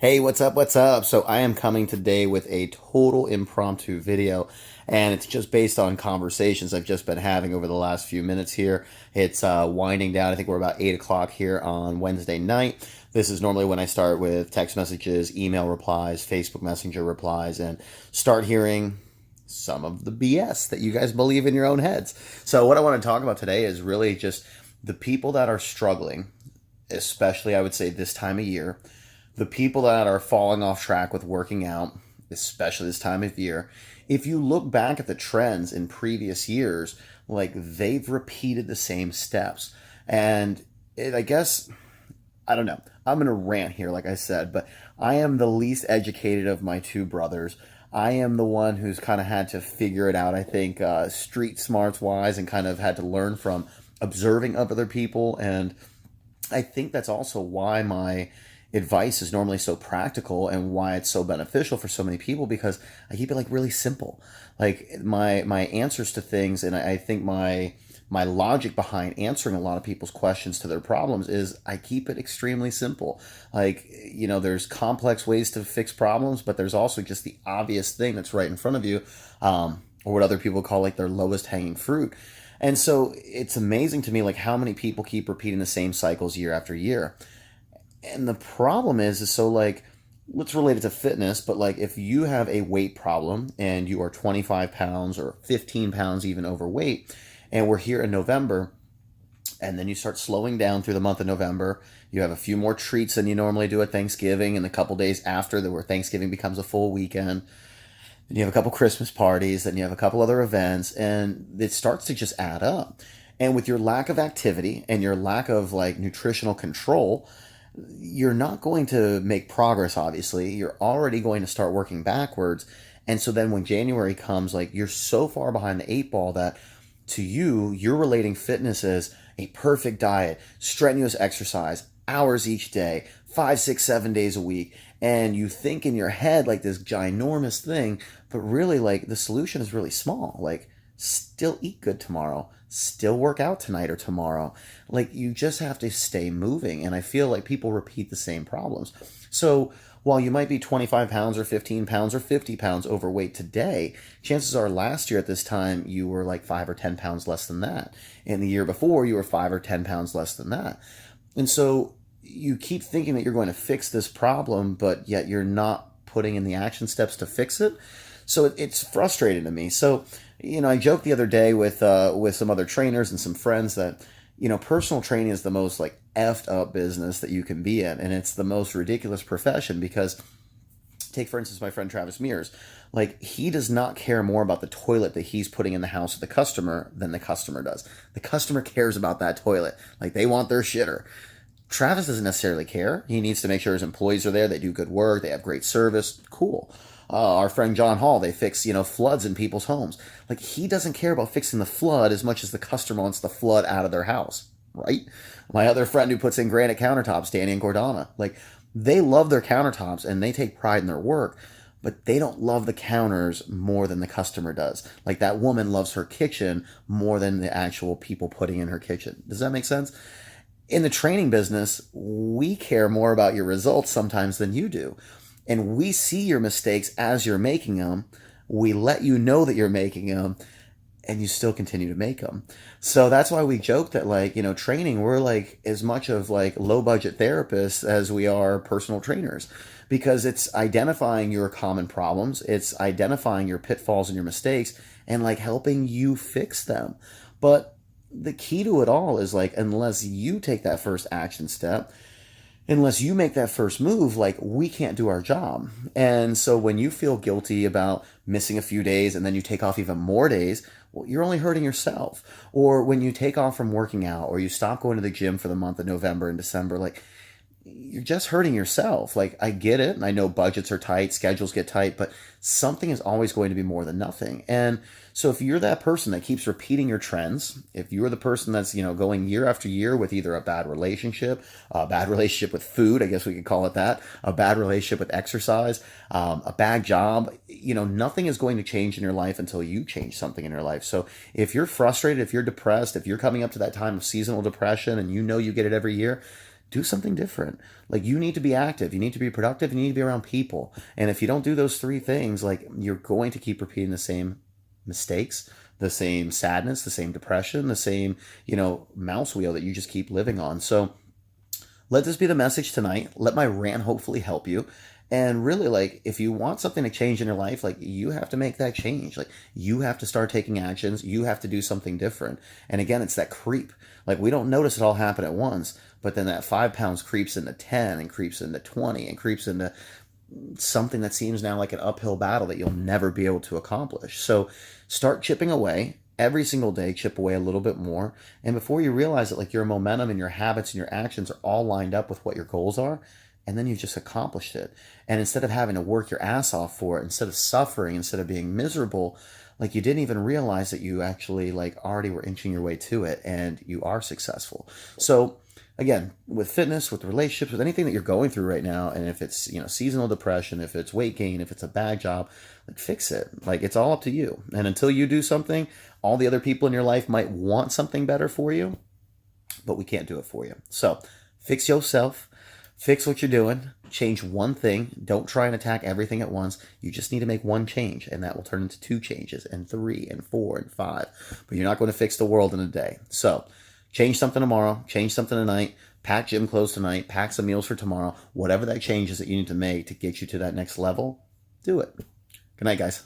Hey, what's up? What's up? So I am coming today with a total impromptu video, and it's just based on conversations I've just been having over the last few minutes here. It's winding down. I think we're about 8 o'clock here on Wednesday night. This is normally when I start with text messages, email replies, Facebook Messenger replies, and start hearing some of the BS that you guys believe in your own heads. So what I want to talk about today is really just the people that are struggling, especially I would say this time of year, the people that are falling off track with working out, especially this time of year. If you look back at the trends in previous years, like they've repeated the same steps. And I guess, I don't know. I'm going to rant here, like I said, but I am the least educated of my two brothers. I am the one who's kind of had to figure it out, I think, street smarts wise, and kind of had to learn from observing other people. And I think that's also why my advice is normally so practical and why it's so beneficial for so many people, because I keep it like really simple. Like my answers to things, and I think my logic behind answering a lot of people's questions to their problems is I keep it extremely simple. Like, there's complex ways to fix problems, but there's also just the obvious thing that's right in front of you, or what other people call like their lowest hanging fruit. And so it's amazing to me like how many people keep repeating the same cycles year after year. And the problem is so like, let's relate it to fitness, but like if you have a weight problem and you are 25 pounds or 15 pounds even overweight, and we're here in November, and then you start slowing down through the month of November, you have a few more treats than you normally do at Thanksgiving, and a couple days after that, where Thanksgiving becomes a full weekend. Then you have a couple Christmas parties, then you have a couple other events, and it starts to just add up. And with your lack of activity and your lack of like nutritional control, you're not going to make progress, obviously. You're already going to start working backwards. And so then when January comes, like you're so far behind the eight ball that to you, you're relating fitness as a perfect diet, strenuous exercise, hours each day, 5, 6, 7 days a week. And you think in your head like this ginormous thing, but really like the solution is really small. Like still eat good tomorrow, still work out tonight or tomorrow. Like you just have to stay moving. And I feel like people repeat the same problems. So while you might be 25 pounds or 15 pounds or 50 pounds overweight today, chances are last year at this time you were like 5 or 10 pounds less than that. And the year before you were 5 or 10 pounds less than that. And so you keep thinking that you're going to fix this problem, but yet you're not putting in the action steps to fix it. So it's frustrating to me. So, I joked the other day with some other trainers and some friends that, personal training is the most like effed up business that you can be in. And it's the most ridiculous profession because take, for instance, my friend Travis Mears. Like, he does not care more about the toilet that he's putting in the house of the customer than the customer does. The customer cares about that toilet. Like, they want their shitter. Travis doesn't necessarily care. He needs to make sure his employees are there. They do good work. They have great service. Cool. Our friend John Hall, they fix, floods in people's homes. Like, he doesn't care about fixing the flood as much as the customer wants the flood out of their house, right? My other friend who puts in granite countertops, Danny and Gordana, like, they love their countertops and they take pride in their work, but they don't love the counters more than the customer does. Like, that woman loves her kitchen more than the actual people putting in her kitchen. Does that make sense? In the training business, we care more about your results sometimes than you do. And we see your mistakes as you're making them. We let you know that you're making them, and you still continue to make them. So that's why we joke that, like, training, we're like as much of like low budget therapists as we are personal trainers, because it's identifying your common problems. It's identifying your pitfalls and your mistakes and like helping you fix them. But the key to it all is like, unless you take that first action step, unless you make that first move, like we can't do our job. And so when you feel guilty about missing a few days and then you take off even more days, well, you're only hurting yourself. Or when you take off from working out or you stop going to the gym for the month of November and December, like you're just hurting yourself. Like, I get it. And I know budgets are tight, schedules get tight, but something is always going to be more than nothing. And so if you're that person that keeps repeating your trends, if you're the person that's, going year after year with either a bad relationship with food, I guess we could call it that, a bad relationship with exercise, a bad job, nothing is going to change in your life until you change something in your life. So if you're frustrated, if you're depressed, if you're coming up to that time of seasonal depression and you get it every year, do something different. Like, you need to be active, you need to be productive, you need to be around people. And if you don't do those three things, like, you're going to keep repeating the same mistakes, the same sadness, the same depression, the same, mouse wheel that you just keep living on. So let this be the message tonight. Let my rant hopefully help you. And really, like, if you want something to change in your life, like, you have to make that change. Like, you have to start taking actions. You have to do something different. And again, it's that creep. Like, we don't notice it all happen at once, but then that 5 pounds creeps into 10 and creeps into 20 and creeps into something that seems now like an uphill battle that you'll never be able to accomplish. So start chipping away. Every single day, chip away a little bit more. And before you realize it, like, your momentum and your habits and your actions are all lined up with what your goals are. And then you've just accomplished it. And instead of having to work your ass off for it, instead of suffering, instead of being miserable, like, you didn't even realize that you actually, like, already were inching your way to it, and you are successful. So again, with fitness, with relationships, with anything that you're going through right now, and if it's, seasonal depression, if it's weight gain, if it's a bad job, like, fix it. Like, it's all up to you. And until you do something, all the other people in your life might want something better for you, but we can't do it for you. So fix yourself, fix what you're doing, change one thing. Don't try and attack everything at once. You just need to make one change, and that will turn into 2 changes, and 3 and 4 and 5. But you're not going to fix the world in a day. So change something tomorrow, change something tonight, pack gym clothes tonight, pack some meals for tomorrow. Whatever that change is that you need to make to get you to that next level, do it. Good night, guys.